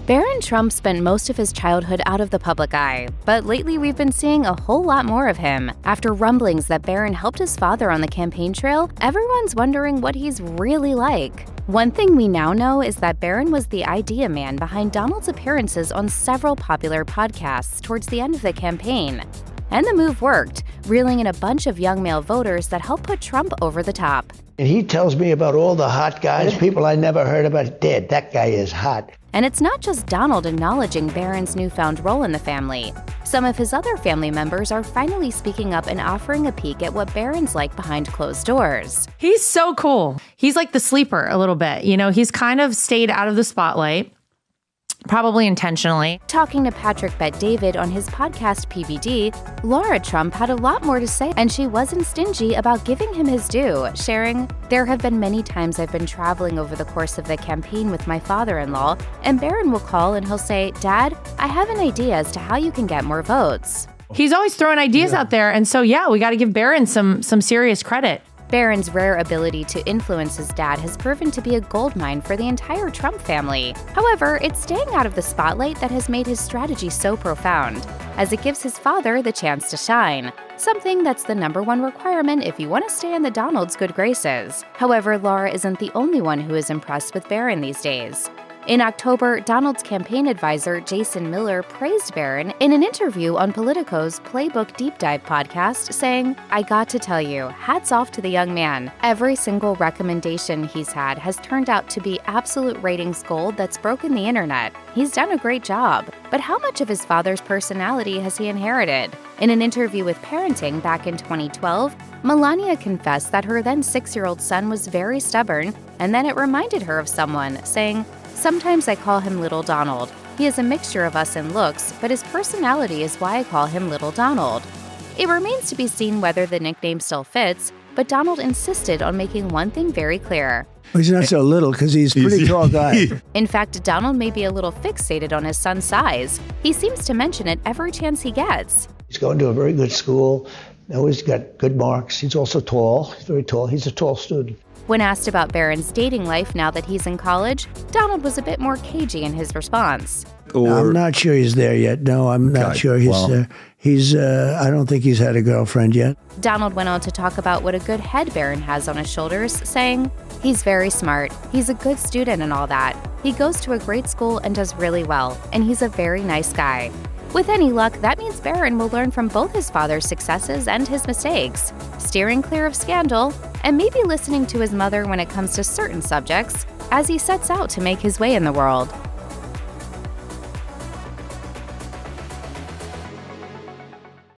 Barron Trump spent most of his childhood out of the public eye, but lately we've been seeing a whole lot more of him. After rumblings that Barron helped his father on the campaign trail, everyone's wondering what he's really like. One thing we now know is that Barron was the idea man behind Donald's appearances on several popular podcasts towards the end of the campaign. And the move worked, reeling in a bunch of young male voters that helped put Trump over the top. And he tells me about all the hot guys, people I never heard about. Dead, that guy is hot. And it's not just Donald acknowledging Barron's newfound role in the family. Some of his other family members are finally speaking up and offering a peek at what Barron's like behind closed doors. He's so cool. He's like the sleeper a little bit. You know, he's kind of stayed out of the spotlight. Probably intentionally. Talking to Patrick Bet-David on his podcast PBD, Laura Trump had a lot more to say, and she wasn't stingy about giving him his due, sharing, "There have been many times I've been traveling over the course of the campaign with my father-in-law, and Barron will call and he'll say, 'Dad, I have an idea as to how you can get more votes.'" He's always throwing ideas out there, and so we got to give Barron some serious credit. Barron's rare ability to influence his dad has proven to be a goldmine for the entire Trump family. However, it's staying out of the spotlight that has made his strategy so profound, as it gives his father the chance to shine, something that's the #1 requirement if you want to stay in the Donald's good graces. However, Laura isn't the only one who is impressed with Barron these days. In October, Donald's campaign advisor Jason Miller praised Barron in an interview on Politico's Playbook Deep Dive podcast, saying, "I got to tell you, hats off to the young man. Every single recommendation he's had has turned out to be absolute ratings gold that's broken the internet. He's done a great job. But how much of his father's personality has he inherited?" In an interview with Parenting back in 2012, Melania confessed that her then 6-year-old son was very stubborn, and then it reminded her of someone, saying, "Sometimes I call him Little Donald. He is a mixture of us in looks, but his personality is why I call him Little Donald." It remains to be seen whether the nickname still fits, but Donald insisted on making one thing very clear. Well, he's not so little because he's a pretty tall guy. In fact, Donald may be a little fixated on his son's size. He seems to mention it every chance he gets. He's going to a very good school. Always got good marks. He's also tall. He's very tall. He's a tall student. When asked about Barron's dating life now that he's in college, Donald was a bit more cagey in his response. I'm not sure he's there yet. No, I'm not sure he's there. I don't think he's had a girlfriend yet. Donald went on to talk about what a good head Barron has on his shoulders, saying, "He's very smart. He's a good student and all that. He goes to a great school and does really well, and he's a very nice guy." With any luck, that means Barron will learn from both his father's successes and his mistakes, steering clear of scandal, and maybe listening to his mother when it comes to certain subjects, as he sets out to make his way in the world.